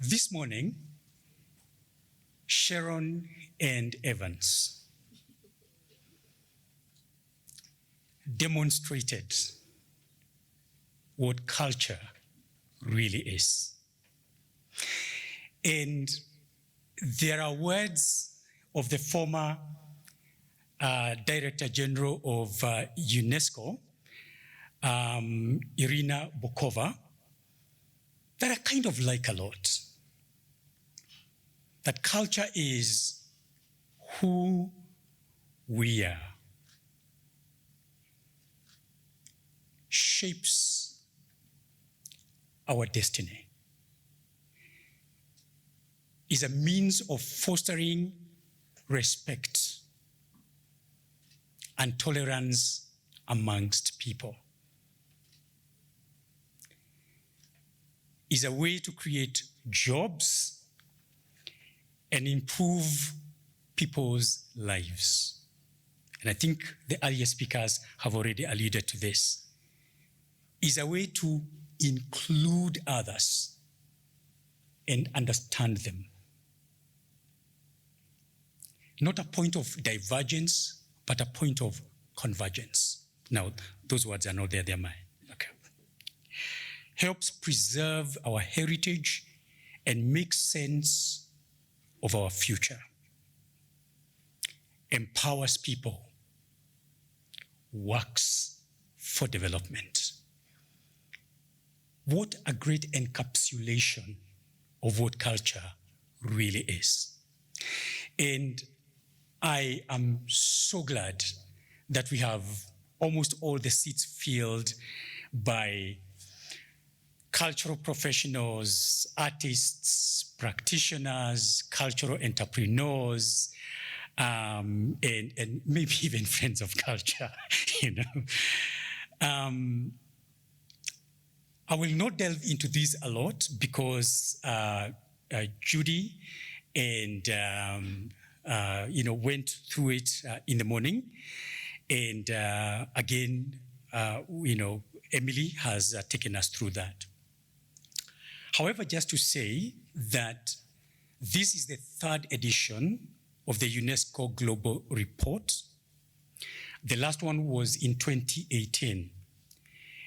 This morning, Sharon and Evans demonstrated what culture really is. And there are words of the former Director General of UNESCO, Irina Bokova, that I kind of like a lot. That culture is who we are, shapes our destiny, is a means of fostering respect and tolerance amongst people, is a way to create jobs and improve people's lives. And I think the earlier speakers have already alluded to this. Is a way to include others and understand them. Not a point of divergence, but a point of convergence. Now, those words are not there, they're mine. Okay. Helps preserve our heritage and make sense of our future. Empowers people. Works for development. What a great encapsulation of what culture really is. And I am so glad that we have almost all the seats filled by cultural professionals, artists, practitioners, cultural entrepreneurs, and maybe even friends of culture, you know. I will not delve into this a lot because Judy and went through it in the morning, and again, Emily has taken us through that. However, just to say that this is the third edition of the UNESCO Global Report. The last one was in 2018.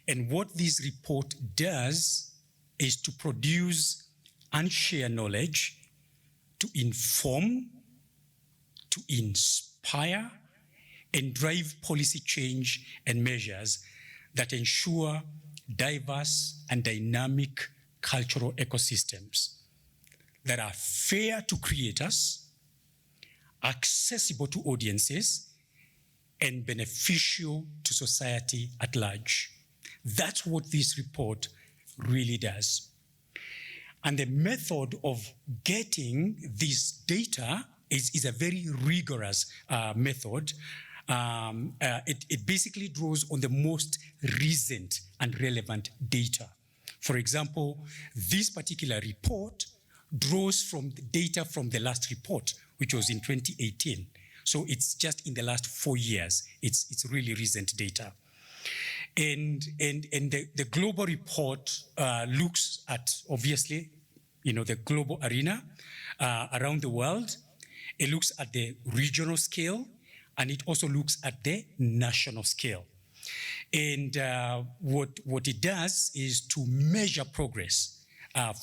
And what this report does is to produce and share knowledge, to inform, to inspire, and drive policy change and measures that ensure diverse and dynamic cultural ecosystems that are fair to creators, accessible to audiences, and beneficial to society at large. That's what this report really does. And the method of getting this data is a very rigorous method. It basically draws on the most recent and relevant data. For example, this particular report draws from the data from the last report, which was in 2018. So it's just in the last 4 years. It's really recent data. And the global report looks at, obviously, the global arena around the world. It looks at the regional scale, and it also looks at the national scale. And what it does is to measure progress.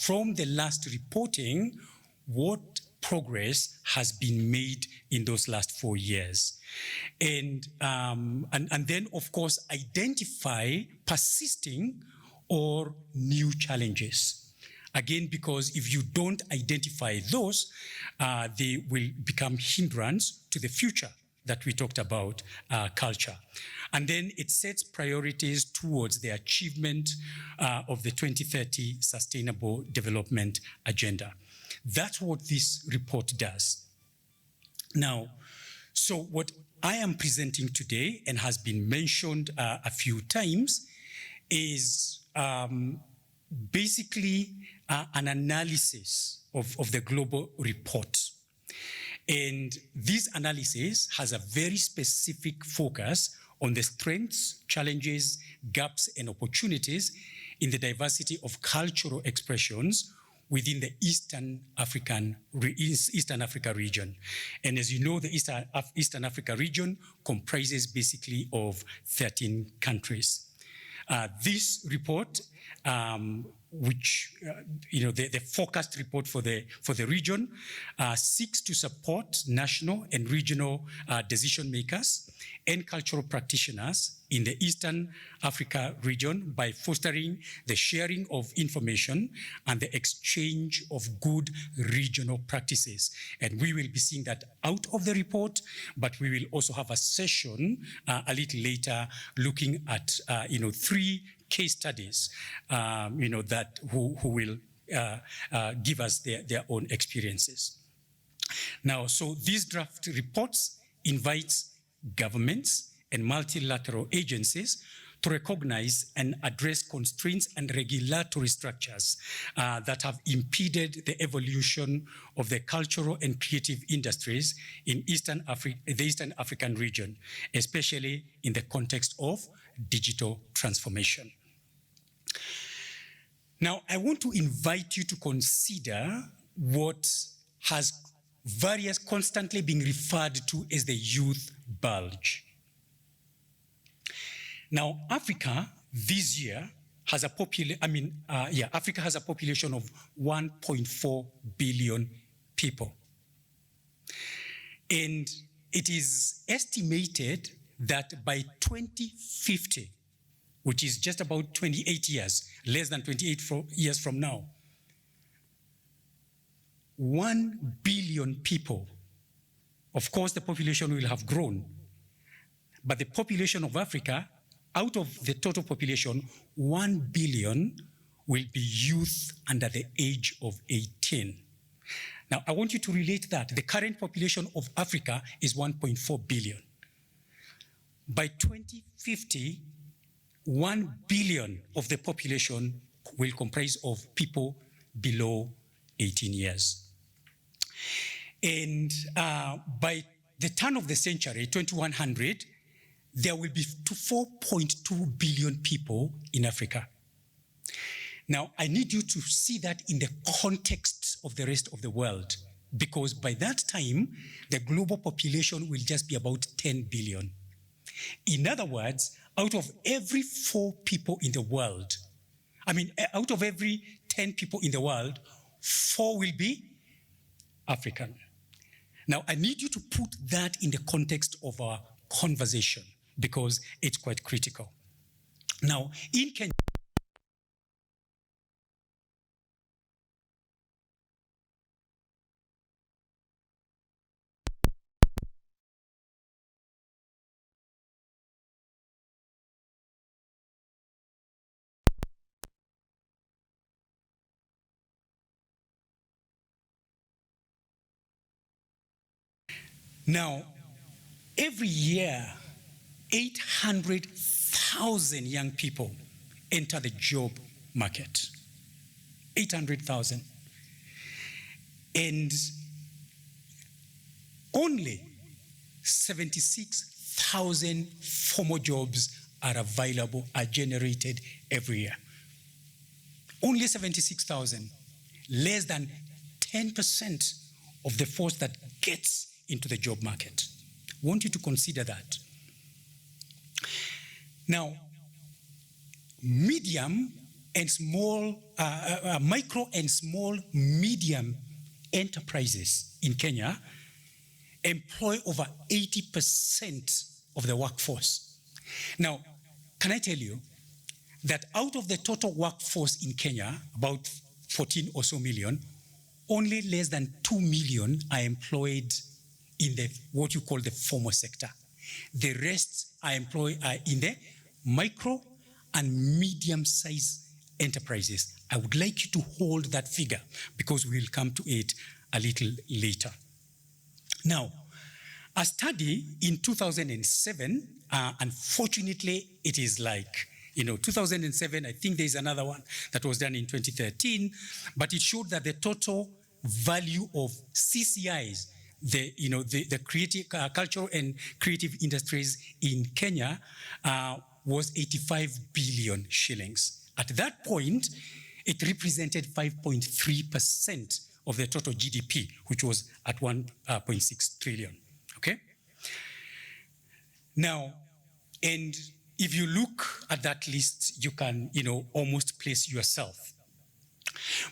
From the last reporting, what progress has been made in those last 4 years. And then, of course, identify persisting or new challenges. Again, because if you don't identify those, they will become hindrance to the future that we talked about, culture. And then it sets priorities towards the achievement of the 2030 Sustainable Development Agenda. That's what this report does. Now, so what I am presenting today, and has been mentioned a few times, is basically an analysis of the global report. And this analysis has a very specific focus on the strengths, challenges, gaps, and opportunities in the diversity of cultural expressions within the Eastern Africa region. And as you know, the Eastern Africa region comprises basically of 13 countries. This report, which the forecast report for the region, seeks to support national and regional decision makers and cultural practitioners in the Eastern Africa region by fostering the sharing of information and the exchange of good regional practices. And we will be seeing that out of the report, but we will also have a session a little later looking at 3 case studies that who will give us their own experiences. Now, so these draft reports invites governments and multilateral agencies to recognize and address constraints and regulatory structures that have impeded the evolution of the cultural and creative industries in the Eastern African region, especially in the context of digital transformation. Now, I want to invite you to consider what has constantly being referred to as the youth bulge. Now, Africa this year has a Africa has a population of 1.4 billion people. And it is estimated that by 2050, which is just about 28 years, less than 28 years from now, 1 billion people, of course the population will have grown, but the population of Africa, out of the total population, 1 billion will be youth under the age of 18. Now, I want you to relate that. The current population of Africa is 1.4 billion. By 2050, 1 billion of the population will comprise of people below 18 years. And by the turn of the century, 2100, there will be 4.2 billion people in Africa. Now, I need you to see that in the context of the rest of the world, because by that time, the global population will just be about 10 billion. In other words, out of every 4 people in the world, out of every 10 people in the world, 4 will be African. Now, I need you to put that in the context of our conversation because it's quite critical. Now, in Kenya, every year, 800,000 young people enter the job market. 800,000. And only 76,000 formal jobs are available, are generated every year. Only 76,000, less than 10% of the force that gets into the job market. I want you to consider that. Now, medium and small, micro and small medium enterprises in Kenya employ over 80% of the workforce. Now, can I tell you that out of the total workforce in Kenya, about 14 or so million, only less than 2 million are employed in the what you call the formal sector. The rest are employed in the micro and medium-sized enterprises. I would like you to hold that figure because we'll come to it a little later. Now, a study in 2007, unfortunately, it is like, 2007, I think there's another one that was done in 2013, but it showed that the total value of CCIs, the creative, cultural and creative industries in Kenya was 85 billion shillings. At that point, it represented 5.3% of the total GDP, which was at 1.6 trillion, okay? Now, and if you look at that list, you can, almost place yourself.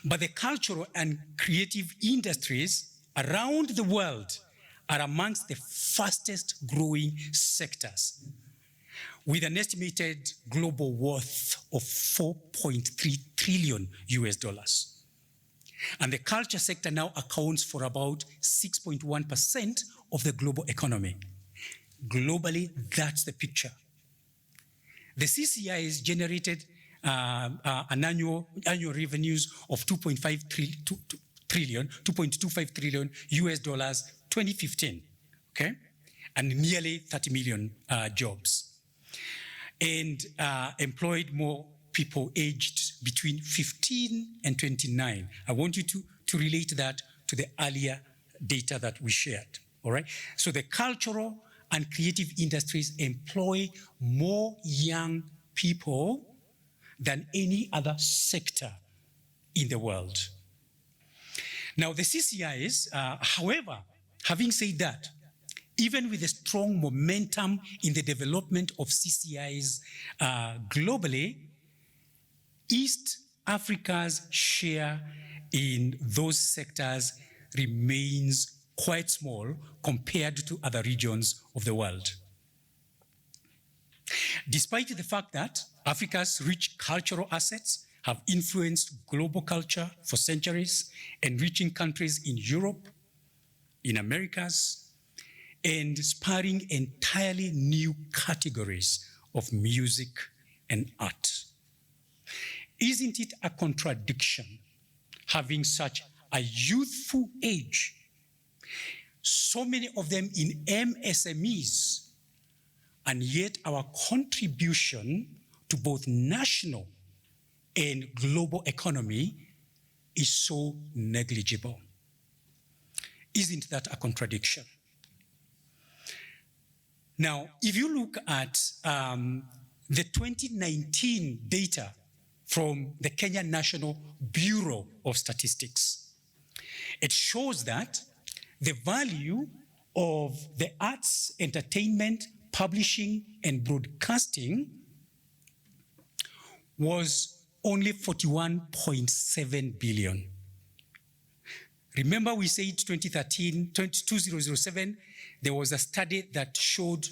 But the cultural and creative industries around the world are amongst the fastest growing sectors, with an estimated global worth of 4.3 trillion US dollars. And the culture sector now accounts for about 6.1% of the global economy. Globally, that's the picture. The CCIs generated an annual revenues of 2.25 trillion US dollars 2015, okay? And nearly 30 million jobs. And employed more people aged between 15 and 29. I want you to relate that to the earlier data that we shared, all right? So the cultural and creative industries employ more young people than any other sector in the world. Now, the CCIs, however, having said that, even with a strong momentum in the development of CCIs globally, East Africa's share in those sectors remains quite small compared to other regions of the world. Despite the fact that Africa's rich cultural assets have influenced global culture for centuries, enriching countries in Europe, in Americas, and spurring entirely new categories of music and art. Isn't it a contradiction having such a youthful age, so many of them in MSMEs, and yet our contribution to both national and global economy is so negligible? Isn't that a contradiction? Now, if you look at the 2019 data from the Kenya National Bureau of Statistics, it shows that the value of the arts, entertainment, publishing, and broadcasting was only 41.7 billion. Remember we said 2007, there was a study that showed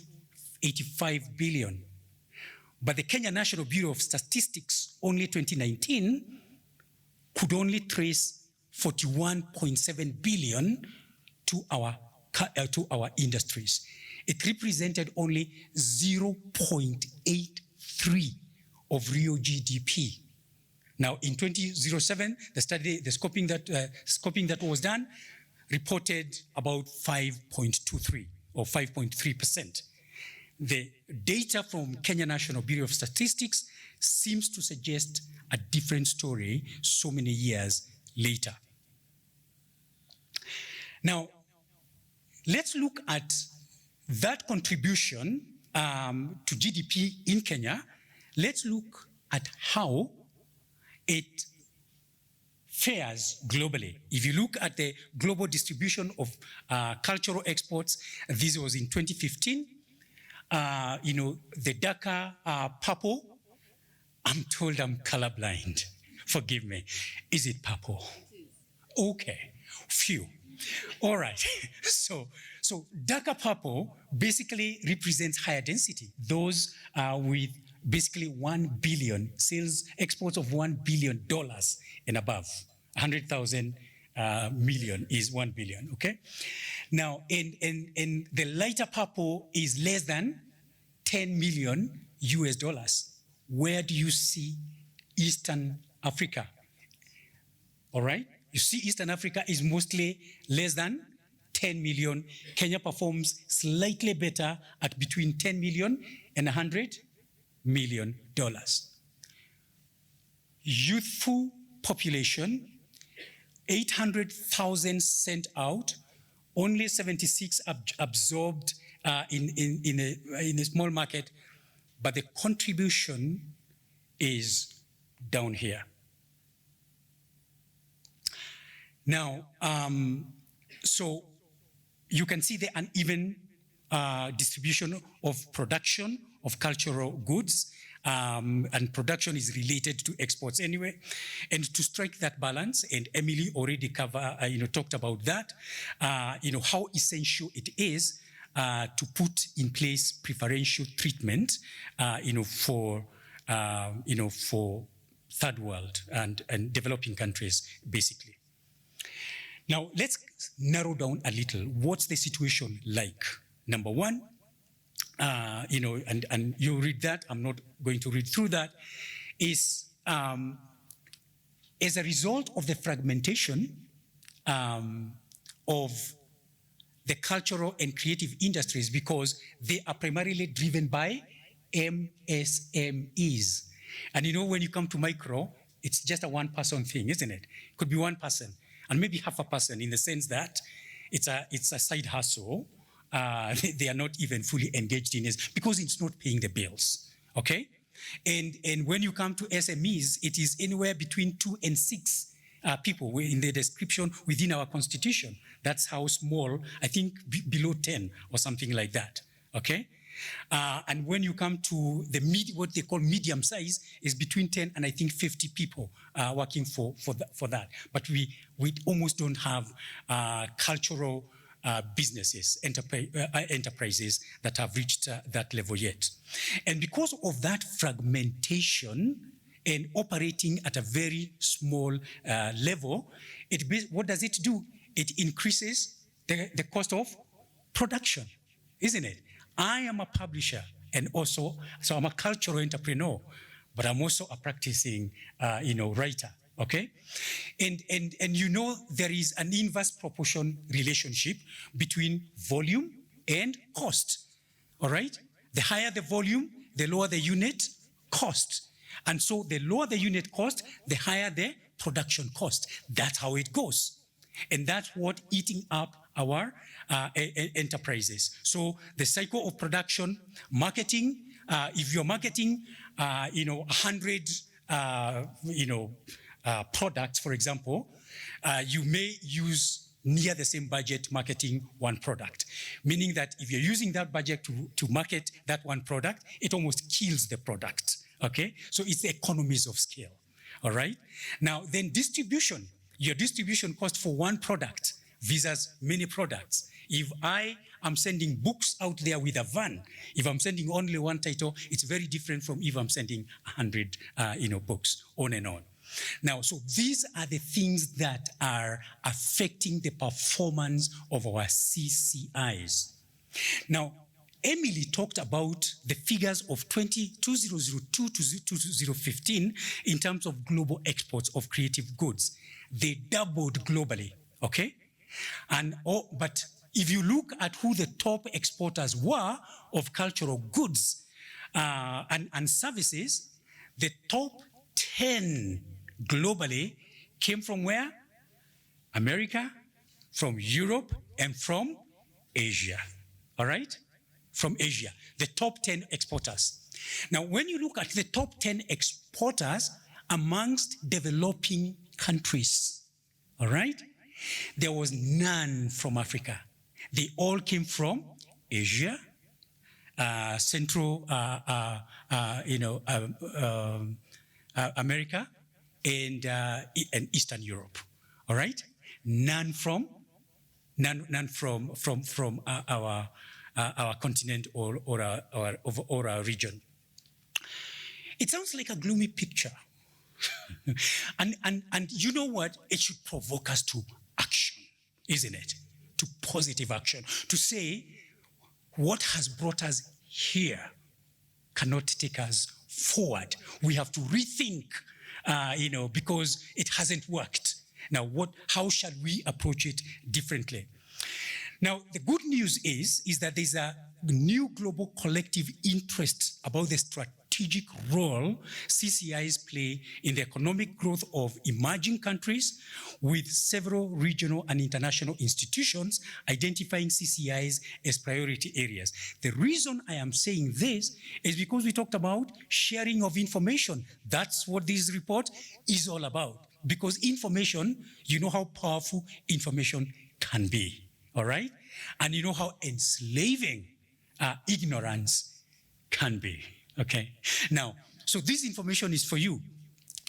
85 billion. But the Kenya National Bureau of Statistics, only 2019, could only trace 41.7 billion to our industries. It represented only 0.83 of real GDP. Now, in 2007, the scoping that was done reported about 5.23 or 5.3%. The data from Kenya National Bureau of Statistics seems to suggest a different story so many years later. Now, let's look at that contribution to GDP in Kenya. Let's look at how it fares globally. If you look at the global distribution of cultural exports, this was in 2015. The darker purple, I'm told I'm colorblind. Forgive me. Is it purple? Okay, phew. All right, so darker purple basically represents higher density, those with basically 1 billion, sales exports of $1 billion and above. 100,000 million is 1 billion, okay? Now, and the lighter purple is less than 10 million US dollars. Where do you see Eastern Africa? All right? You see Eastern Africa is mostly less than 10 million. Kenya performs slightly better at between 10 million and $100 million. Youthful population, 800,000 sent out, only 76 absorbed in a small market, but the contribution is down here. Now, so you can see the uneven distribution of production of cultural goods, and production is related to exports anyway. And to strike that balance, and Emily already talked about that, how essential it is to put in place preferential treatment, for third world and developing countries, basically. Now, let's narrow down a little. What's the situation like? Number one, and you read that, I'm not going to read through that, is as a result of the fragmentation of the cultural and creative industries, because they are primarily driven by MSMEs. And when you come to micro, it's just a one-person thing, isn't it? It could be one person, and maybe half a person, in the sense that it's a side hustle. They are not even fully engaged in it because it's not paying the bills, okay? And when you come to SMEs, it is anywhere between 2 and 6 people in the description within our constitution. That's how small, I think below 10 or something like that, okay? And when you come to the what they call medium size, is between 10 and I think 50 people working for that. But we almost don't have cultural businesses, enterprises that have reached that level yet. And because of that fragmentation and operating at a very small level, what does it do? It increases the cost of production, isn't it? I am a publisher, and also, so I'm a cultural entrepreneur, but I'm also a practicing, writer, okay? And there is an inverse proportion relationship between volume and cost, all right? The higher the volume, the lower the unit cost. And so the lower the unit cost, the higher the production cost. That's how it goes. And that's what eating up our enterprises. So the cycle of production, marketing, if you're marketing, 100, products, for example, you may use near the same budget marketing one product, meaning that if you're using that budget to market that one product, it almost kills the product, okay? So it's the economies of scale, all right? Now, then distribution, your distribution cost for one product versus many products. If I am sending books out there with a van, if I'm sending only one title, it's very different from if I'm sending 100, books, on and on. Now, so these are the things that are affecting the performance of our CCIs. Now, Emily talked about the figures of 2002 to 2015 in terms of global exports of creative goods. They doubled globally, okay? But if you look at who the top exporters were of cultural goods and services, the top 10 globally came from where? America, from Europe, and from Asia, all right? From Asia, the top 10 exporters. Now, when you look at the top 10 exporters amongst developing countries, all right? There was none from Africa. They all came from Asia, Central, America, and Eastern Europe. All right, none from our continent or our region. It sounds like a gloomy picture, and you know what? It should provoke us to action, isn't it? To positive action, to say what has brought us here cannot take us forward. We have to rethink, because it hasn't worked. Now, how shall we approach it differently? Now, the good news is that there's a new global collective interest about the strategic role CCIs play in the economic growth of emerging countries, with several regional and international institutions identifying CCIs as priority areas. The reason I am saying this is because we talked about sharing of information. That's what this report is all about. because information, you know how powerful information can be, all right? And you know how enslaving ignorance can be, okay? Now, so this information is for you.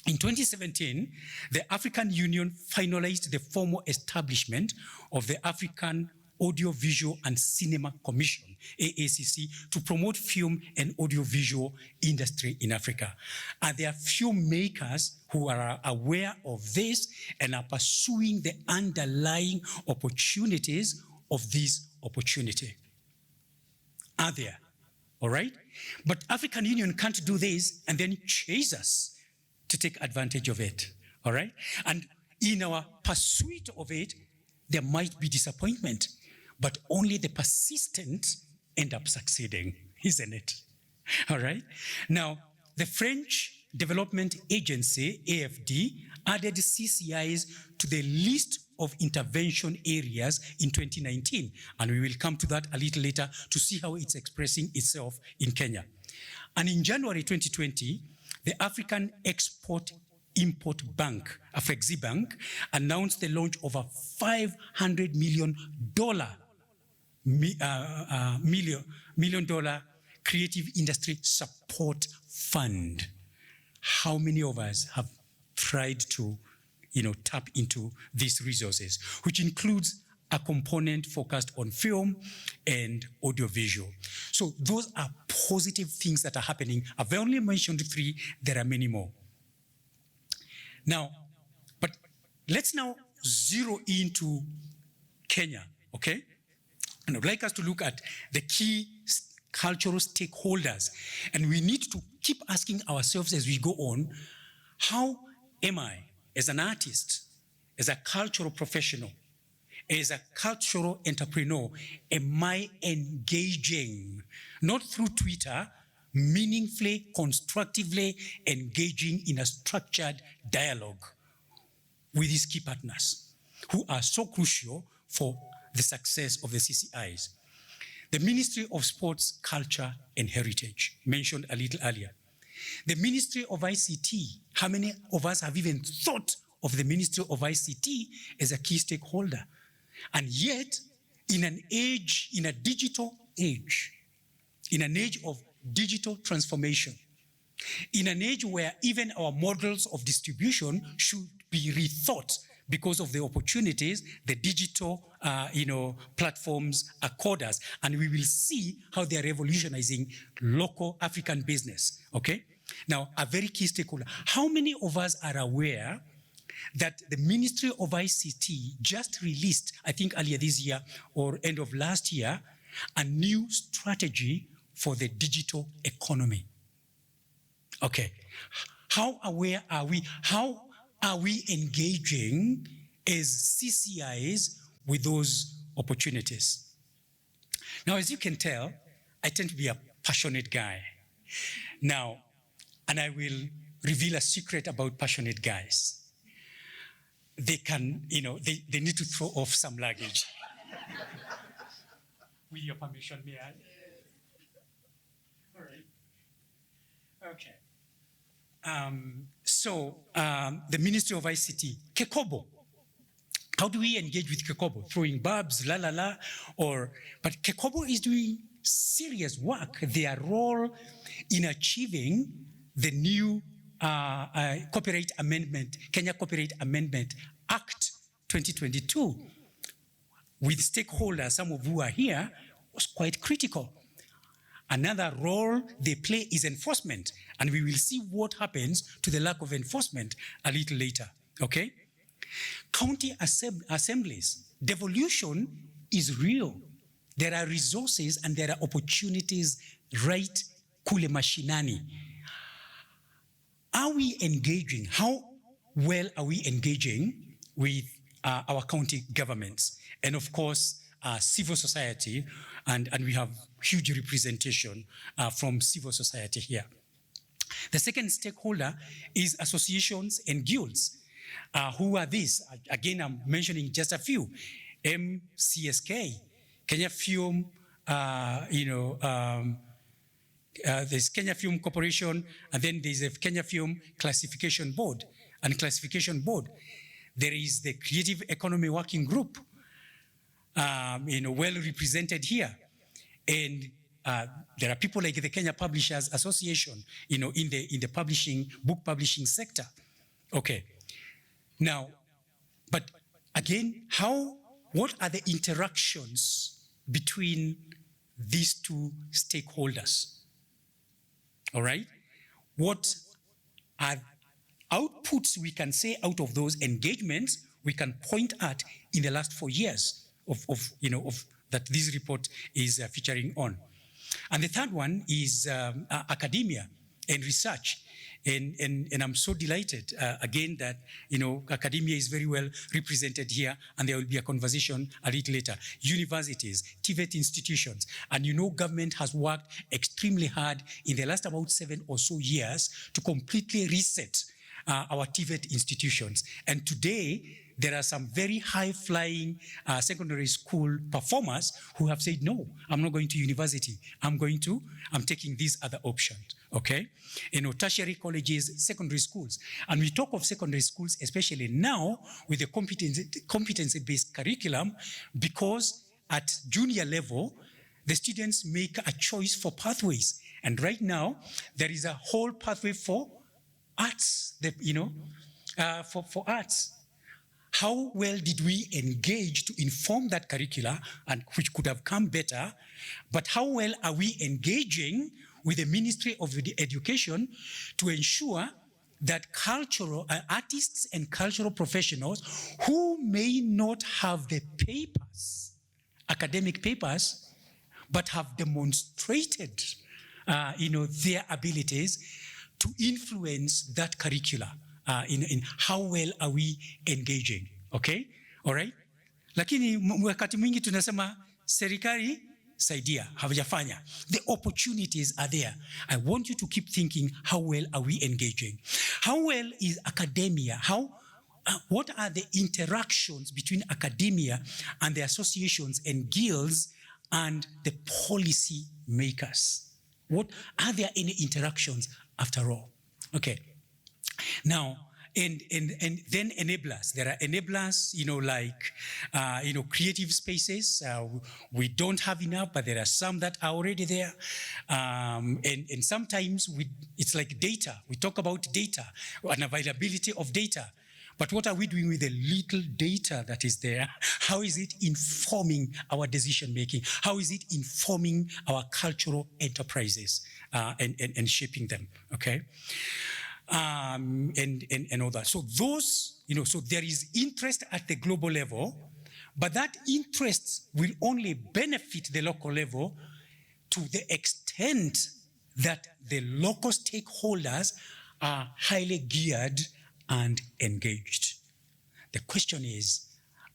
In 2017, the African Union finalized the formal establishment of the African Audiovisual and Cinema Commission, AACC, to promote film and audiovisual industry in Africa. And there are filmmakers who are aware of this and are pursuing the underlying opportunities of this opportunity. Are there? All right? But African Union can't do this and then chase us to take advantage of it, all right? And in our pursuit of it, there might be disappointment, but only the persistent end up succeeding, isn't it? All right? Now, the French Development Agency, AFD, added CCIs to the list of intervention areas in 2019, and we will come to that a little later to see how it's expressing itself in Kenya. And in January 2020, the African Export-Import Bank, Afrexi Bank, announced the launch of a $500 million creative industry support fund. How many of us have tried to, tap into these resources, which includes a component focused on film and audiovisual. So those are positive things that are happening. I've only mentioned 3, there are many more. Now, but let's now zero into Kenya, okay? And I'd like us to look at the key cultural stakeholders. And we need to keep asking ourselves as we go on, how am I, as an artist, as a cultural professional, as a cultural entrepreneur, am I engaging, not through Twitter, meaningfully, constructively engaging in a structured dialogue with these key partners who are so crucial for the success of the CCIs. The Ministry of Sports, Culture and Heritage, mentioned a little earlier. The Ministry of ICT, how many of us have even thought of the Ministry of ICT as a key stakeholder? And yet, in an age, in a digital age, in an age of digital transformation, in an age where even our models of distribution should be rethought because of the opportunities the digital platforms accord us, and we will see how they are revolutionizing local African business, okay? Now, a very key stakeholder. How many of us are aware that the Ministry of ICT just released, I think earlier this year or end of last year, a new strategy for the digital economy? Okay, how aware are we? How are we engaging as CCIs with those opportunities? Now, as you can tell, I tend to be a passionate guy. Now, and I will reveal a secret about passionate guys. They can, they need to throw off some luggage. With your permission, may I? All right. Okay. The Ministry of ICT, Kekobo. How do we engage with Kekobo? Throwing barbs, la la la, but Kekobo is doing serious work. Their role in achieving the new Copyright Amendment, Kenya Copyright Amendment Act 2022, with stakeholders, some of who are here, was quite critical. Another role they play is enforcement, and we will see what happens to the lack of enforcement a little later, okay? County assemblies, devolution is real. There are resources and there are opportunities right kule mashinani. Are we engaging? How well are we engaging with our county governments? And of course, civil society, and we have huge representation from civil society here. The second stakeholder is associations and guilds. Who are these? Again, I'm mentioning just a few. MCSK, Kenya Film, there's Kenya Film Corporation, and then there's a Kenya Film Classification Board. and Classification Board. There is the Creative Economy Working Group, well represented here. And there are people like the Kenya Publishers Association, in the book publishing sector. Okay. Now, but again, what are the interactions between these two stakeholders? All right? What are outputs we can say out of those engagements we can point at in the last 4 years of that this report is featuring on? And the third one is academia and research. And I'm so delighted, again, that, academia is very well represented here, and there will be a conversation a little later. Universities, TVET institutions, and government has worked extremely hard in the last about 7 or so years to completely reset our TVET institutions. And today, there are some very high-flying secondary school performers who have said, no, I'm not going to university. I'm taking these other options, okay? Tertiary colleges, secondary schools. And we talk of secondary schools, especially now with the competency-based curriculum, because at junior level, the students make a choice for pathways. And right now, there is a whole pathway for arts, for arts. How well did we engage to inform that curricula, and which could have come better, but how well are we engaging with the Ministry of Education to ensure that cultural artists and cultural professionals who may not have the papers, academic papers, but have demonstrated their abilities to influence that curricula, in how well are we engaging, okay? All right? Lakini wakati mwingi tunasema serikali saidia, havijafanya. The opportunities are there. I want you to keep thinking, how well are we engaging? How well is academia? What are the interactions between academia and the associations and guilds and the policy makers? What are there any interactions after all? Okay. Now, and then enablers. There are enablers, like, creative spaces. We don't have enough, but there are some that are already there. And sometimes it's like data. We talk about data and availability of data. But what are we doing with the little data that is there? How is it informing our decision making? How is it informing our cultural enterprises and shaping them? Okay. And all that. So those, so there is interest at the global level, but that interest will only benefit the local level to the extent that the local stakeholders are highly geared and engaged. The question is,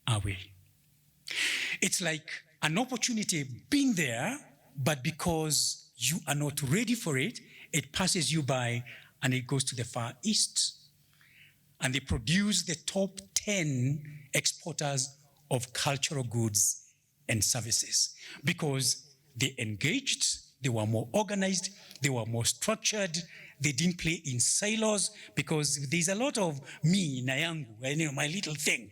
are we? It's like an opportunity being there, but because you are not ready for it, it passes you by and it goes to the Far East. And they produce the top 10 exporters of cultural goods and services because they engaged, they were more organized, they were more structured, they didn't play in silos because there's a lot of me, na yangu, my little thing.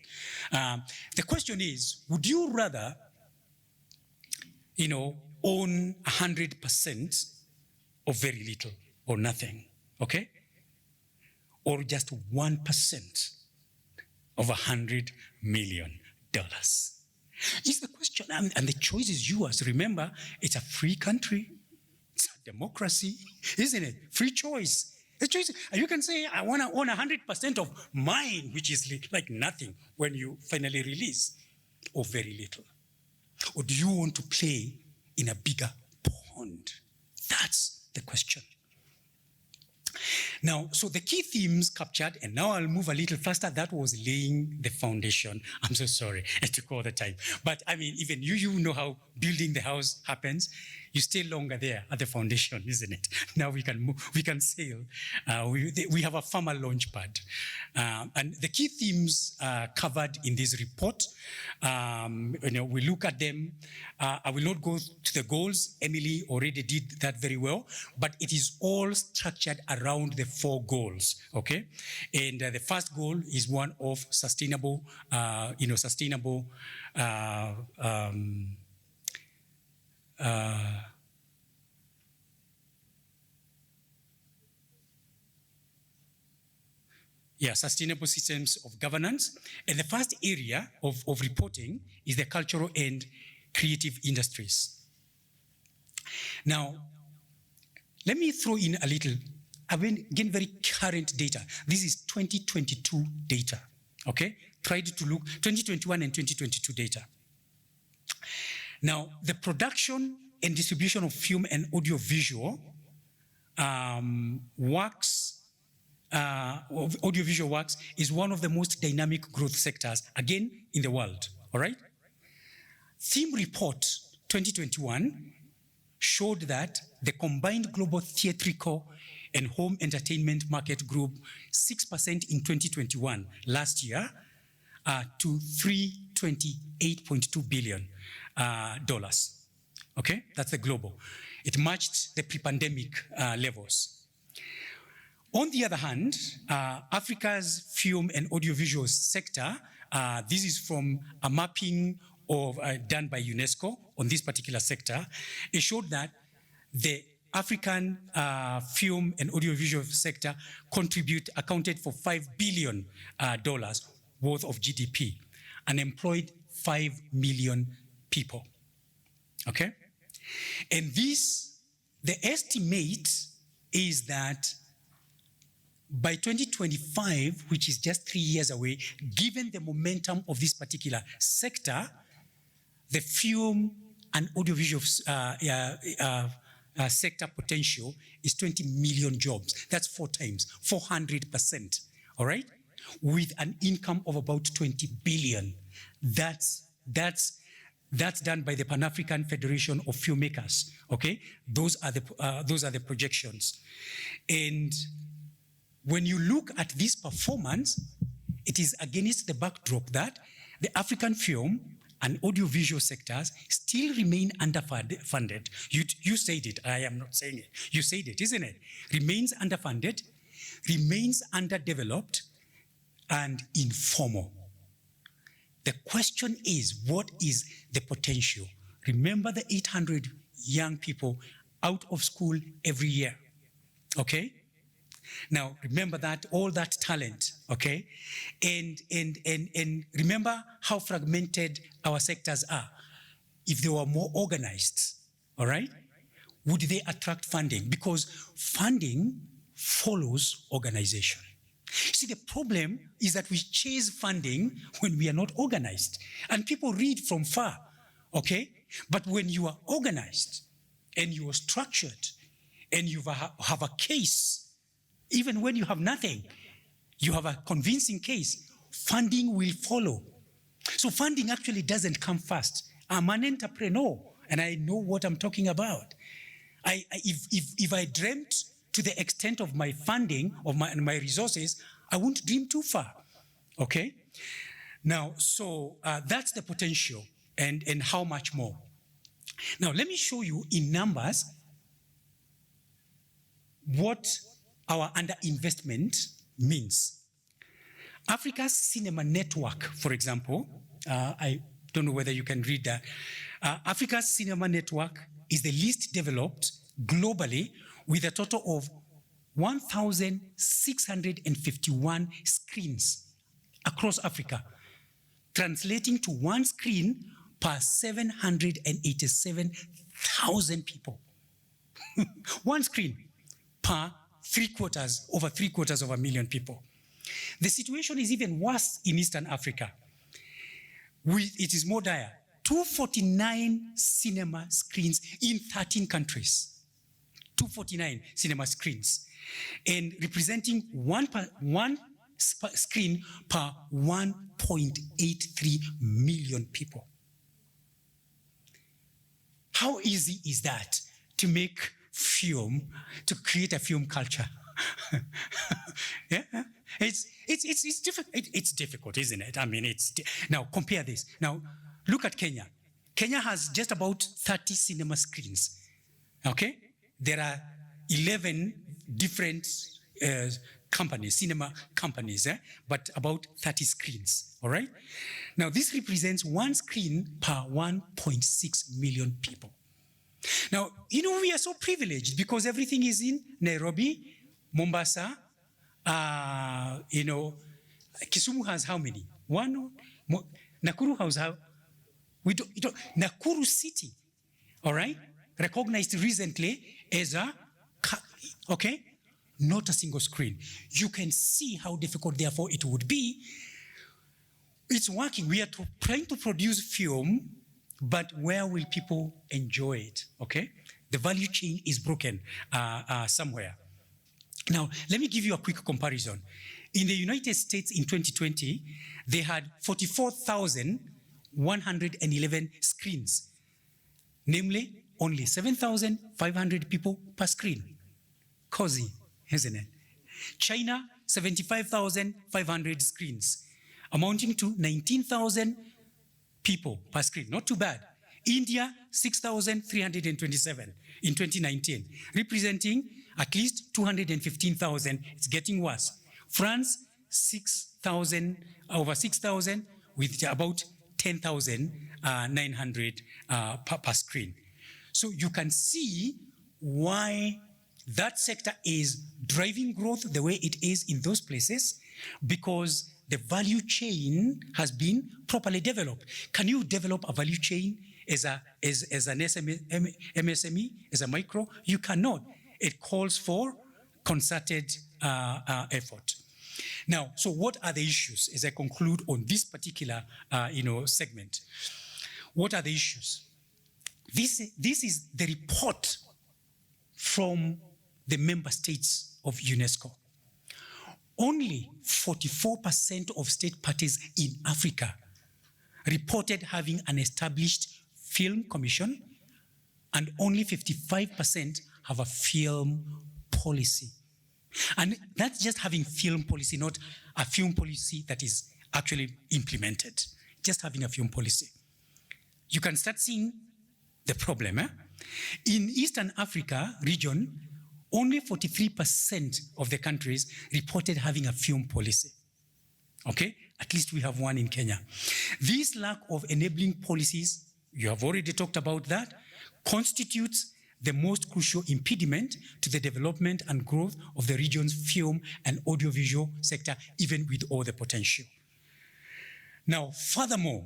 The question is, would you rather, own 100% of very little or nothing? Okay? Or just 1% of $100 million? Is the question, and the choice is yours. Remember, it's a free country. It's a democracy, isn't it? Free choice. The choice, you can say, I want to own 100% of mine, which is like nothing when you finally release, or very little. Or do you want to play in a bigger pond? That's the question. Now, so the key themes captured, and now I'll move a little faster. That was laying the foundation. I'm so sorry, it took all the time. But I mean, even you know how building the house happens. you stay longer there at the foundation, isn't it? Now we can move, we can sail. We have a farmer launch pad. And the key themes covered in this report, we look at them. I will not go to the goals. Emily already did that very well, but it is all structured around the 4 goals, okay? And the first goal is one of sustainable, sustainable systems of governance. And the first area of reporting is the cultural and creative industries. Now, let me throw in a little, again, very current data. This is 2022 data, okay? Tried to look, 2021 and 2022 data. Now, the production and distribution of film and audiovisual works, audiovisual works is one of the most dynamic growth sectors, again, in the world, all right? Theme report 2021 showed that the combined global theatrical and home entertainment market grew 6% in 2021, last year, to $328.2 billion. Okay, that's the global. It matched the pre-pandemic levels. On the other hand, Africa's film and audiovisual sector, this is from a mapping done by UNESCO on this particular sector. It showed that the African film and audiovisual sector accounted for $5 billion worth of GDP and employed 5 million people, okay? And the estimate is that by 2025, which is just 3 years away, given the momentum of this particular sector, the film and audiovisual sector potential is 20 million jobs. That's 4 times, 400%, all right? With an income of about 20 billion. That's done by the Pan-African Federation of Filmmakers, okay? Those are the projections. And when you look at this performance, it is against the backdrop that the African film and audiovisual sectors still remain underfunded. You said it, I am not saying it. You said it, isn't it? Remains underfunded, remains underdeveloped, and informal. The question is, what is the potential? Remember the 800 young people out of school every year, okay? Now, remember that, all that talent, okay? And remember how fragmented our sectors are. If they were more organized, all right, would they attract funding? Because funding follows organization. See, the problem is that we chase funding when we are not organized. And people read from far, okay? But when you are organized and you are structured and you have a case, even when you have nothing, you have a convincing case, funding will follow. So funding actually doesn't come first. I'm an entrepreneur and I know what I'm talking about. If I dreamt to the extent of my funding, of my resources, I won't dream too far, okay? Now, so that's the potential and how much more. Now, let me show you in numbers what our underinvestment means. Africa's cinema network, for example, I don't know whether you can read that. Africa's cinema network is the least developed globally with a total of 1,651 screens across Africa, translating to 1 screen per 787,000 people. 1 screen per over three quarters of a million people. The situation is even worse in Eastern Africa. It is more dire. 249 cinema screens in 13 countries. 249 cinema screens, and representing one screen per 1.83 million people. How easy is that to make film, to create a film culture? Yeah, it's difficult. It's difficult, isn't it? I mean, now compare this. Now look at Kenya. Kenya has just about 30 cinema screens. Okay, there are 11 different companies, cinema companies, but about 30 screens. All right. Now this represents one screen per 1.6 million people. Now, you know, we are so privileged because everything is in Nairobi, Mombasa, you know, Kisumu has how many? One. Nakuru has how? We don't, Nakuru City, all right, recognized recently as a, okay, not a single screen. You can see how difficult, therefore, it would be. It's working. We are trying to produce film, but where will people enjoy it, okay? The value chain is broken somewhere. Now, let me give you a quick comparison. In the United States in 2020, they had 44,111 screens, namely only 7,500 people per screen. Cozy, isn't it? China, 75,500 screens, amounting to 19,000 people per screen. Not too bad. India, 6,327 in 2019, representing at least 215,000. It's getting worse. France, 6,000, over 6,000, with about 10,900 per screen. So you can see why that sector is driving growth the way it is in those places, because the value chain has been properly developed. Can you develop a value chain as an MSME, as a micro? You cannot. It calls for concerted effort. Now, so what are the issues as I conclude on this particular segment? What are the issues? This is the report from the member states of UNESCO. Only 44% of state parties in Africa reported having an established film commission, and only 55% have a film policy. And that's just having film policy, not a film policy that is actually implemented. Just having a film policy. You can start seeing the problem. In Eastern Africa region, only 43% of the countries reported having a film policy. Okay, at least we have one in Kenya. This lack of enabling policies, you have already talked about that, constitutes the most crucial impediment to the development and growth of the region's film and audiovisual sector, even with all the potential. Now, furthermore,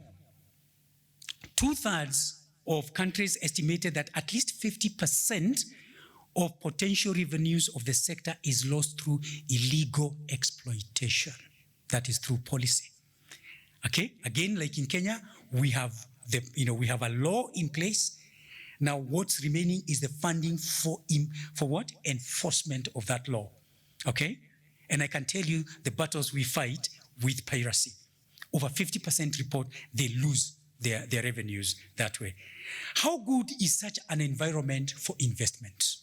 2/3 of countries estimated that at least 50% of potential revenues of the sector is lost through illegal exploitation. That is through policy. Okay, again, like in Kenya, we have we have a law in place. Now, what's remaining is the funding for what? Enforcement of that law. Okay, and I can tell you the battles we fight with piracy. Over 50% report they lose their revenues that way. How good is such an environment for investment?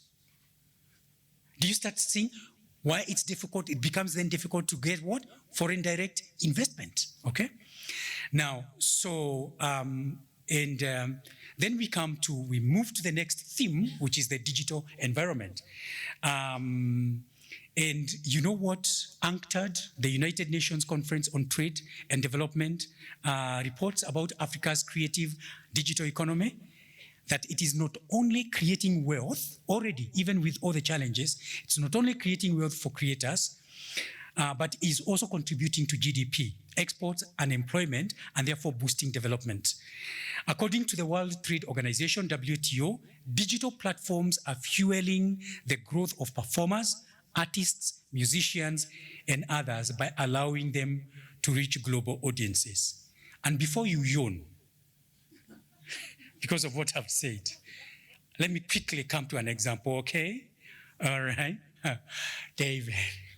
Do you start seeing why it's difficult? It becomes then difficult to get what? Foreign direct investment, okay? Now, so, then we move to the next theme, which is the digital environment. And you know what UNCTAD, the United Nations Conference on Trade and Development, reports about Africa's creative digital economy? That it is not only creating wealth already, even with all the challenges, it's not only creating wealth for creators, but is also contributing to GDP, exports, and employment, and therefore boosting development. According to the World Trade Organization, WTO, digital platforms are fueling the growth of performers, artists, musicians, and others by allowing them to reach global audiences. And before you yawn, because of what I've said, let me quickly come to an example, okay? All right. David,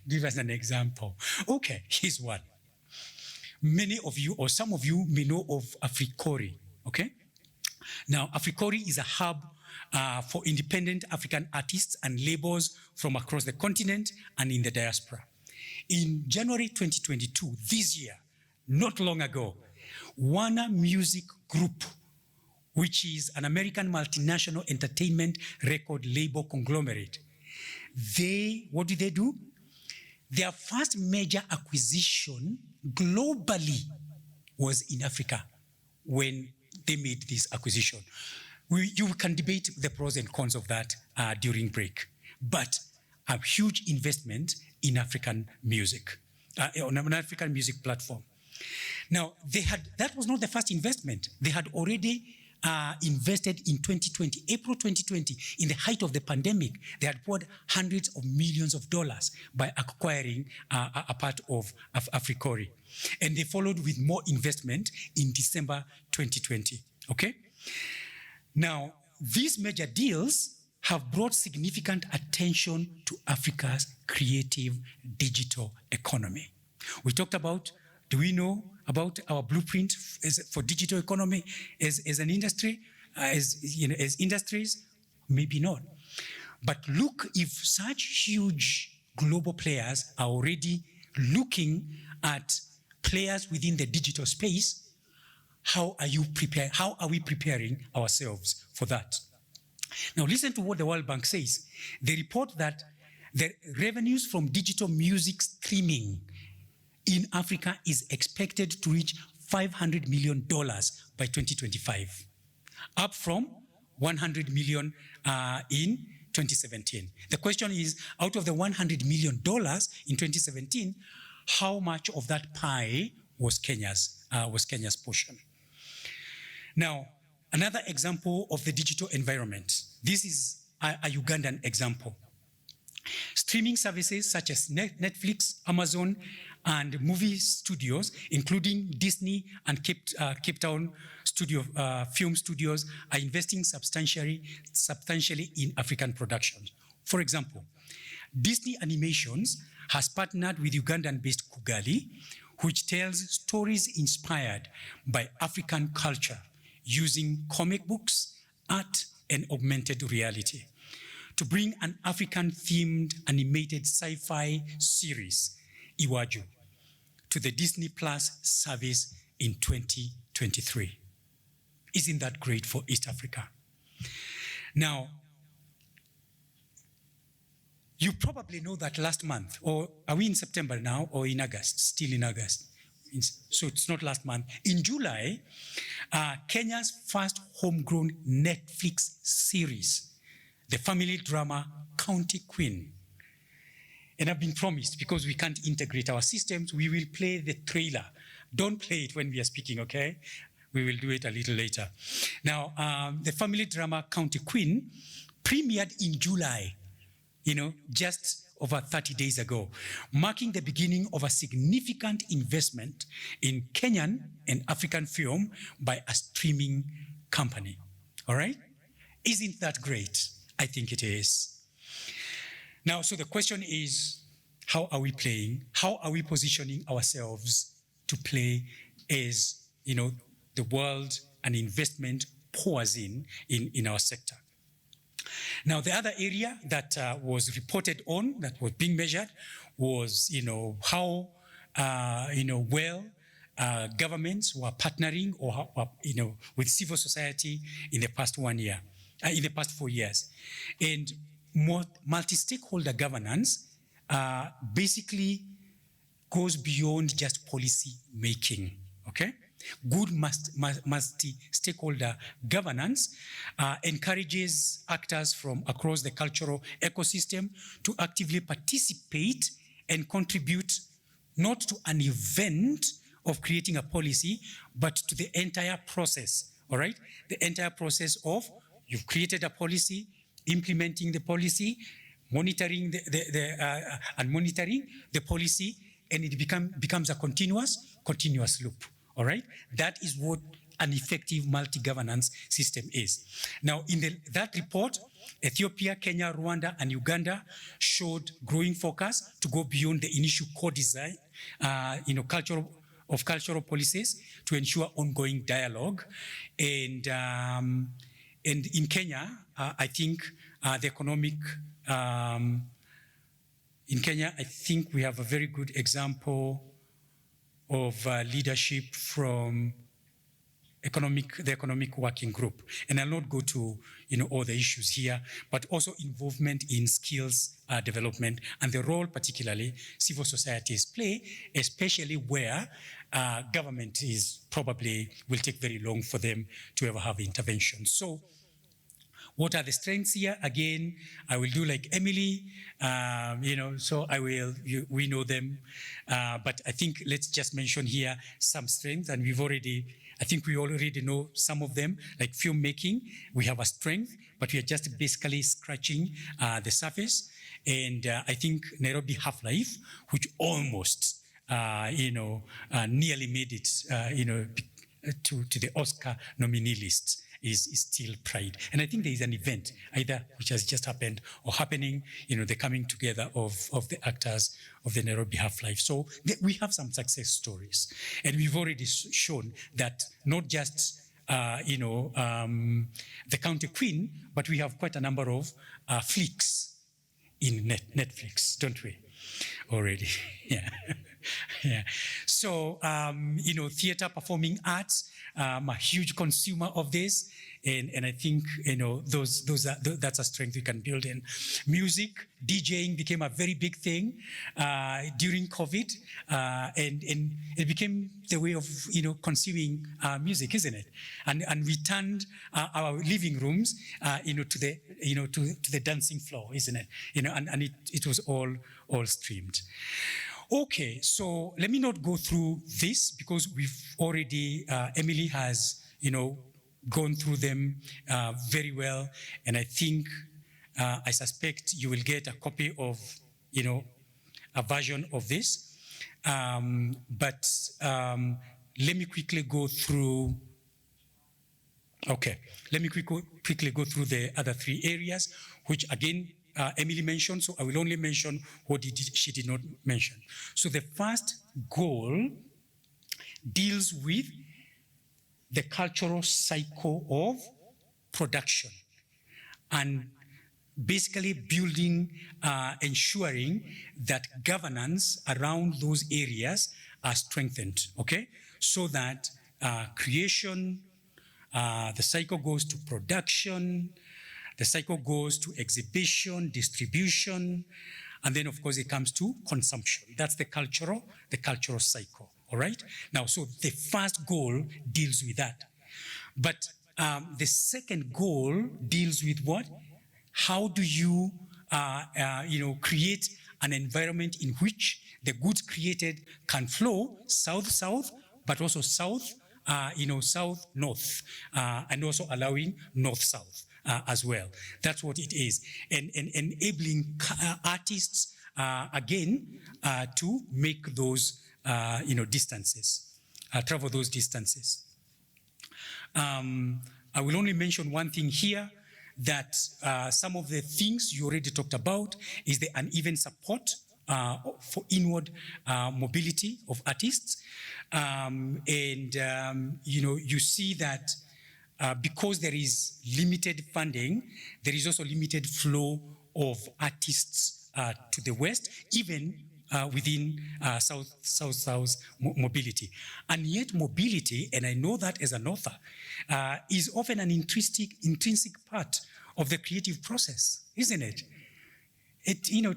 give us an example. Okay, here's one. Many of you, or some of you, may know of Africori, okay? Now, Africori is a hub for independent African artists and labels from across the continent and in the diaspora. In January 2022, this year, not long ago, Warner Music Group, which is an American multinational entertainment record label conglomerate, what did they do? Their first major acquisition globally was in Africa when they made this acquisition. You can debate the pros and cons of that during break, but a huge investment in African music, on an African music platform. Now, that was not the first investment. They had already invested in 2020, April 2020, in the height of the pandemic. They had poured hundreds of millions of dollars by acquiring a part of Africori. And they followed with more investment in December 2020, okay? Now, these major deals have brought significant attention to Africa's creative digital economy. We talked about, do we know about our blueprint for digital economy as an industry, as industries? Maybe not. But look, if such huge global players are already looking at players within the digital space, how are we preparing ourselves for that? Now listen to what the World Bank says. They report that the revenues from digital music streaming in Africa is expected to reach $500 million by 2025, up from $100 million in 2017. The question is, out of the $100 million in 2017, how much of that pie was Kenya's portion? Now, another example of the digital environment. This is a Ugandan example. Streaming services such as Netflix, Amazon, and movie studios, including Disney and Cape Town film studios, are investing substantially in African productions. For example, Disney Animations has partnered with Ugandan-based Kugali, which tells stories inspired by African culture using comic books, art, and augmented reality to bring an African-themed animated sci-fi series, Iwaju, to the Disney Plus service in 2023. Isn't that great for East Africa? Now, you probably know that last month, or are we in September now, or in August? Still in August. So it's not last month. In July, Kenya's first homegrown Netflix series, the family drama County Queen. And I've been promised, because we can't integrate our systems, we will play the trailer. Don't play it when we are speaking, okay? We will do it a little later. Now, the family drama County Queen premiered in July, just over 30 days ago, marking the beginning of a significant investment in Kenyan and African film by a streaming company. All right? Isn't that great? I think it is. Now, so the question is, how are we playing? How are we positioning ourselves to play as, the world and investment pours in our sector? Now, the other area that was reported on, that was being measured, was, how, well governments were partnering or, with civil society in the past 1 year, in the past 4 years. And multi-stakeholder governance basically goes beyond just policy making, okay? Good multi-stakeholder governance encourages actors from across the cultural ecosystem to actively participate and contribute not to an event of creating a policy, but to the entire process, all right? The entire process of you've created a policy, implementing the policy, monitoring monitoring the policy, and it becomes a continuous loop. All right? That is what an effective multi-governance system is. Now, in that report, Ethiopia, Kenya, Rwanda, and Uganda showed growing focus to go beyond the initial core design, cultural of cultural policies to ensure ongoing dialogue. And in Kenya, I think the economic, in Kenya, I think we have a very good example of leadership from the economic working group. And I'll not go to all the issues here, but also involvement in skills development and the role particularly civil societies play, especially where government will take very long for them to ever have intervention. So what are the strengths here? Again, I will do like Emily, so we know them. But I think let's just mention here some strengths, and I think we already know some of them, like filmmaking. We have a strength, but we are just basically scratching the surface. And I think Nairobi Half-Life, which almost, nearly made it, to the Oscar nominee list, is still Pride. And I think there is an event either which has just happened or happening, the coming together of the actors of the Nairobi Half-Life. So we have some success stories. And we've already shown that not just, the County Queen, but we have quite a number of flicks in Netflix, don't we? Already, yeah. Yeah. So, theater, performing arts, I'm a huge consumer of this. And I think, that's a strength we can build in. Music, DJing became a very big thing during COVID. And it became the way of, consuming music, isn't it? And we turned our living rooms, to the dancing floor, isn't it? And it was all streamed. Okay, so let me not go through this because we've already, Emily has, gone through them very well. And I think, I suspect you will get a copy of, a version of this. But let me quickly go through, let me quickly go through the other three areas, which again, Emily mentioned, so I will only mention what she did not mention. So the first goal deals with the cultural cycle of production and basically building, ensuring that governance around those areas are strengthened, okay? So that creation, the cycle goes to production, the cycle goes to exhibition, distribution, and then of course it comes to consumption. That's the cultural cycle, all right? Now, so the first goal deals with that. But the second goal deals with what? How do you, create an environment in which the goods created can flow south-south, but also south, south-north, and also allowing north-south. As well. That's what it is. And enabling artists, again, to make those, distances, travel those distances. I will only mention one thing here, that some of the things you already talked about is the uneven support for inward mobility of artists. You see that because there is limited funding, there is also limited flow of artists to the West, even within South-South mobility. And yet mobility, and I know that as an author, is often an intrinsic part of the creative process, isn't it?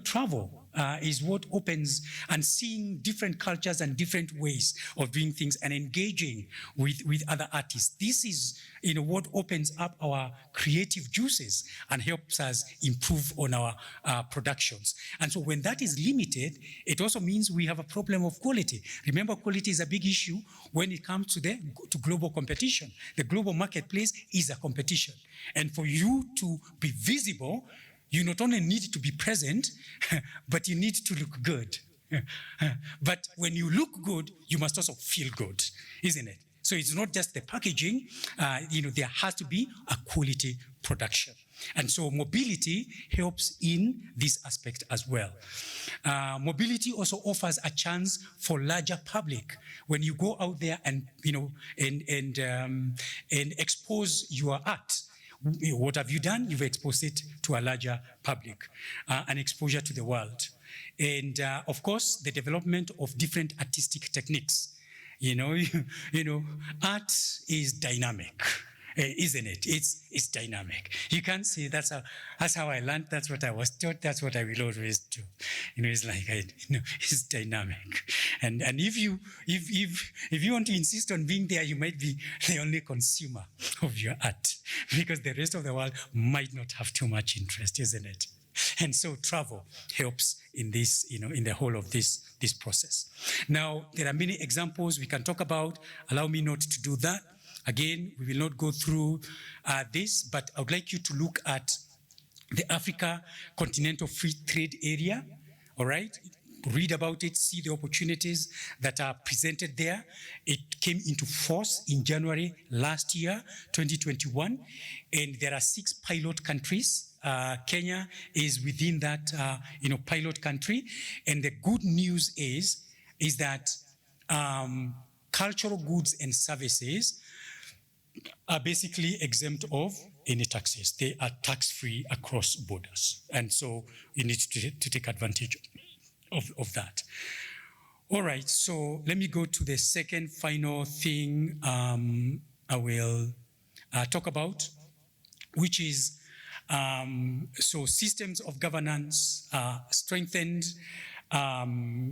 Travel is what opens, and seeing different cultures and different ways of doing things and engaging with other artists. This is, what opens up our creative juices and helps us improve on our productions. And so when that is limited, it also means we have a problem of quality. Remember, quality is a big issue when it comes to global competition. The global marketplace is a competition. And for you to be visible, you not only need to be present, but you need to look good. But when you look good, you must also feel good, isn't it? So it's not just the packaging, there has to be a quality production. And so mobility helps in this aspect as well. Mobility also offers a chance for larger public. When you go out there and, and expose your art, what have you done? You've exposed it to a larger public, an exposure to the world. And of course, the development of different artistic techniques. Art is dynamic, isn't it? It's dynamic. You can't say that's how I learned, that's what I was taught, that's what I will always do. It's like it's dynamic. And if you want to insist on being there, you might be the only consumer of your art, because the rest of the world might not have too much interest, isn't it? And so travel helps in this, in the whole of this process. Now, there are many examples we can talk about. Allow me not to do that. Again, we will not go through this, but I would like you to look at the Africa Continental Free Trade Area, all right? Read about it, see the opportunities that are presented there. It came into force in January last year, 2021, and there are 6 pilot countries. Kenya is within that, pilot country. And the good news is that cultural goods and services are basically exempt of any taxes. They are tax-free across borders. And so you need to take advantage of that. All right, so let me go to the second final thing I will talk about, which is so systems of governance are strengthened.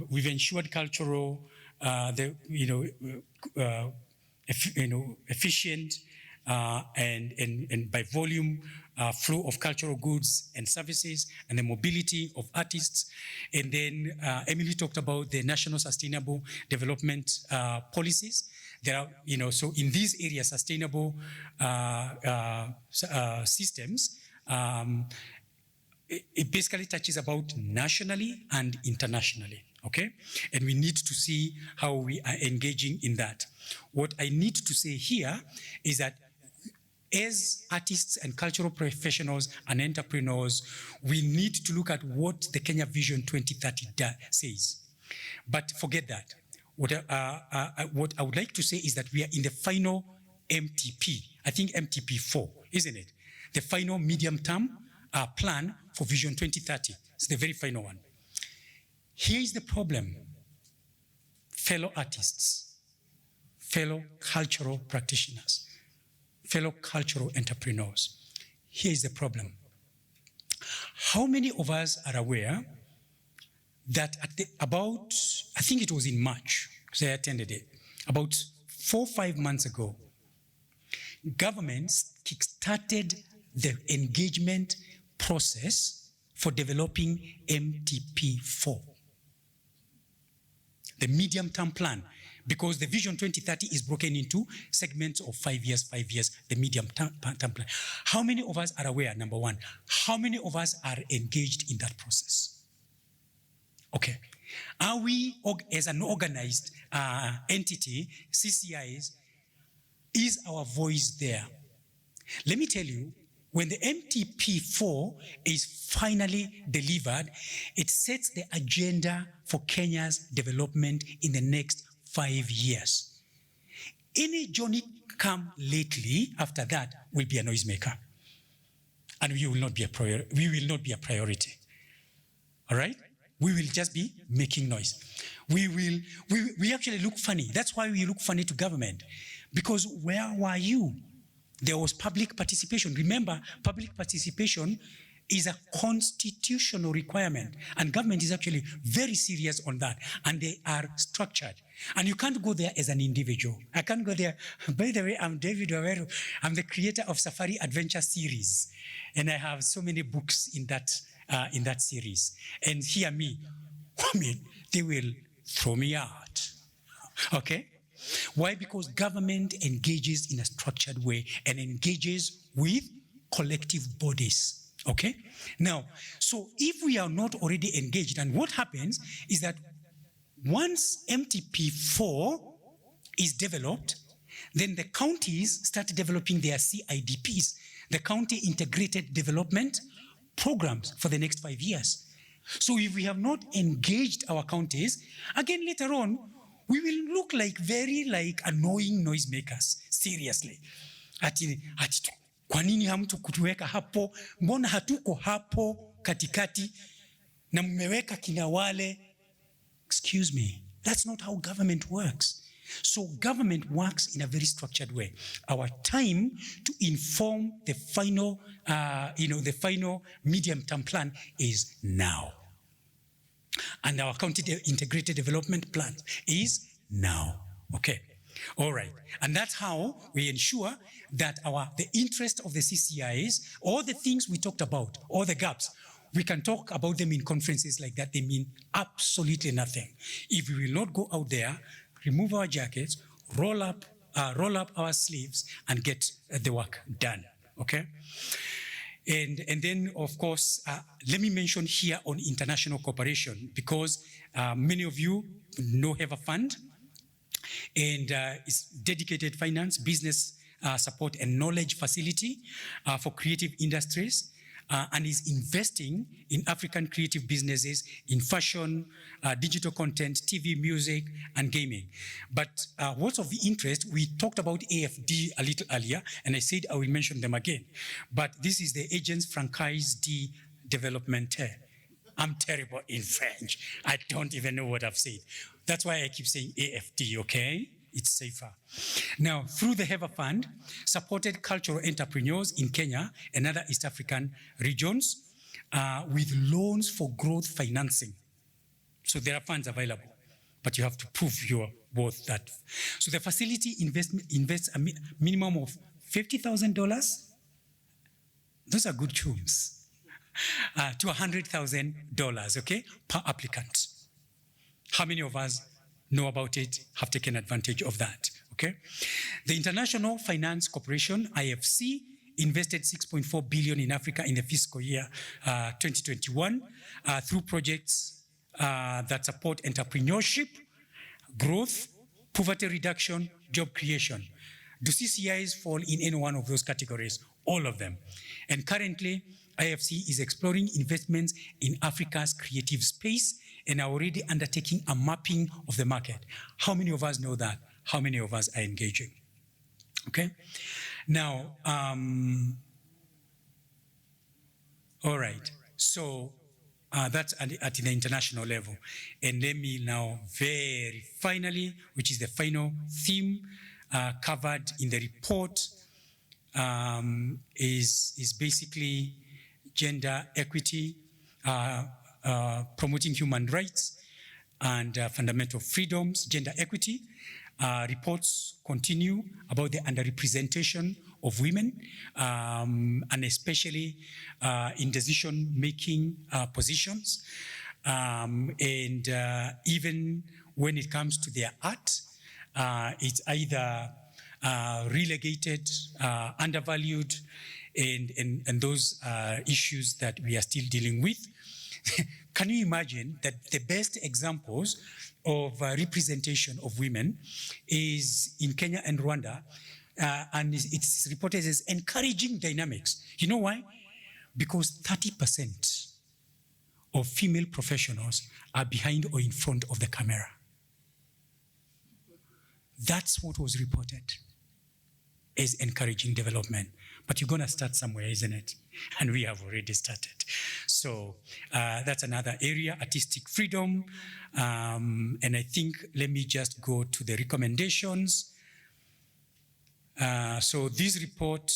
We've ensured cultural, efficient and by volume flow of cultural goods and services, and the mobility of artists. And then Emily talked about the national sustainable development policies. There are, so in these areas, sustainable systems, it basically touches about nationally and internationally, okay? And we need to see how we are engaging in that. What I need to say here is that as artists and cultural professionals and entrepreneurs, we need to look at what the Kenya Vision 2030 says. But forget that. What I would like to say is that we are in the final MTP, I think MTP 4, isn't it? The final medium-term plan for Vision 2030. It's the very final one. Here is the problem, fellow artists, fellow cultural practitioners, fellow cultural entrepreneurs. Here is the problem. How many of us are aware that at I think it was in March, because I attended it, about 4 or 5 months ago, governments kickstarted the engagement process for developing MTP4, the medium-term plan, because the Vision 2030 is broken into segments of 5 years, the medium-term plan. How many of us are aware, number one? How many of us are engaged in that process? Okay. Are we, as an organized entity, CCIs, is our voice there? Let me tell you, when the MTP4 is finally delivered, it sets the agenda for Kenya's development in the next 5 years. Any Johnny come lately after that will be a noisemaker. And we will not be a priority. All right? We will just be making noise. We actually look funny. That's why we look funny to government. Because where were you? There was public participation. Remember, public participation is a constitutional requirement, and government is actually very serious on that, and they are structured. And you can't go there as an individual. I can't go there. By the way, I'm David Waweru. I'm the creator of Safari Adventure series, and I have so many books in that series. And hear me, they will throw me out. Okay? Why? Because government engages in a structured way and engages with collective bodies. Okay? Now, so if we are not already engaged, and what happens is that once MTP4 is developed, then the counties start developing their CIDPs. the county integrated development programs for the next 5 years. So if we have not engaged our counties, again later on, we will look like very annoying noisemakers, seriously. Ati kwa nini hamtu kutuweka hapo? Mbona hatuko hapo katikati? Na mmeweka kina wale? Excuse me, that's not how government works. So government works in a very structured way. Our time to inform the final, the final medium-term plan is now. And our county integrated development plan is now. Okay, all right. And that's how we ensure that the interest of the CCIs, all the things we talked about, all the gaps, we can talk about them in conferences like that. They mean absolutely nothing if we will not go out there, remove our jackets, roll up our sleeves, and get the work done. Okay. And then, of course, let me mention here on international cooperation, because many of you know have a fund, and it's dedicated finance, business support, and knowledge facility for creative industries, and is investing in African creative businesses in fashion, digital content, TV, music, and gaming. But what's of the interest, we talked about AFD a little earlier, and I said I will mention them again. But this is the Agence Francaise de Développement. I'm terrible in French. I don't even know what I've said. That's why I keep saying AFD, okay? It's safer. Now, through the HEVA Fund, supported cultural entrepreneurs in Kenya and other East African regions with loans for growth financing. So there are funds available, but you have to prove you're worth that. So the facility invests a minimum of $50,000. Those are good chums. To $100,000, okay, per applicant. How many of us know about it, have taken advantage of that, okay? The International Finance Corporation, IFC, invested $6.4 billion in Africa in the fiscal year 2021 through projects that support entrepreneurship, growth, poverty reduction, job creation. Do CCIs fall in any one of those categories? All of them. And currently, IFC is exploring investments in Africa's creative space and are already undertaking a mapping of the market. How many of us know that? How many of us are engaging? Okay. Now, all right. So that's at the international level. And let me now very finally, which is the final theme covered in the report, is basically gender equity, promoting human rights and fundamental freedoms, gender equity. Reports continue about the underrepresentation of women, and especially in decision-making positions. And even when it comes to their art, it's either relegated, undervalued, and those issues that we are still dealing with. Can you imagine that the best examples of representation of women is in Kenya and Rwanda, and it's reported as encouraging dynamics. You know why? Because 30% of female professionals are behind or in front of the camera. That's what was reported as encouraging development. But you're going to start somewhere, isn't it? And we have already started. So that's another area, artistic freedom. And I think, let me just go to the recommendations. So this report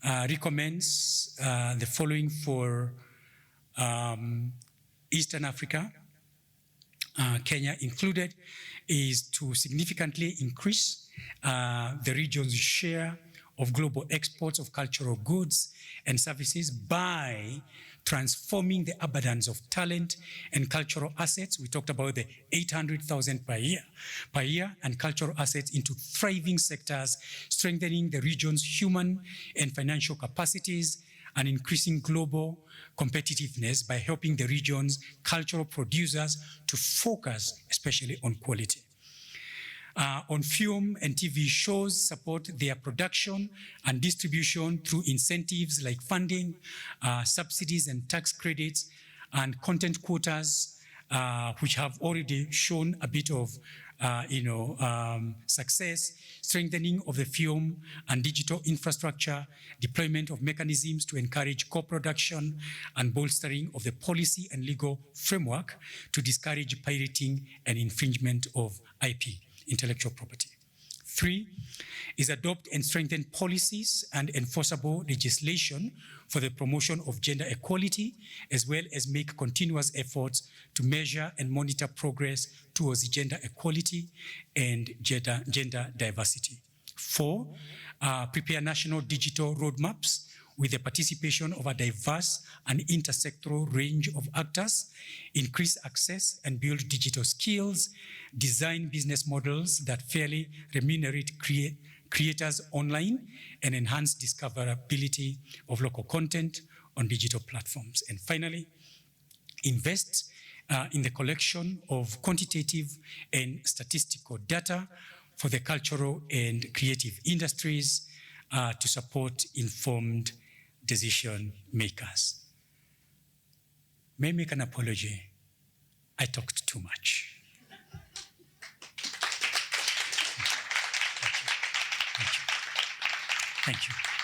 recommends the following for Eastern Africa, Kenya included, is to significantly increase the region's share of global exports of cultural goods and services by transforming the abundance of talent and cultural assets. We talked about the 800,000 per year, and cultural assets into thriving sectors, strengthening the region's human and financial capacities, and increasing global competitiveness by helping the region's cultural producers to focus especially on quality. on film and TV shows, support their production and distribution through incentives like funding, subsidies and tax credits, and content quotas, which have already shown a bit of success, strengthening of the film and digital infrastructure, deployment of mechanisms to encourage co-production, and bolstering of the policy and legal framework to discourage pirating and infringement of IP, intellectual property. 3 is adopt and strengthen policies and enforceable legislation for the promotion of gender equality, as well as make continuous efforts to measure and monitor progress towards gender equality and gender diversity. 4, prepare national digital roadmaps with the participation of a diverse and intersectoral range of actors, increase access and build digital skills, design business models that fairly remunerate creators online, and enhance discoverability of local content on digital platforms. And finally, invest in the collection of quantitative and statistical data for the cultural and creative industries to support informed decision makers. May I make an apology? I talked too much. Thank you.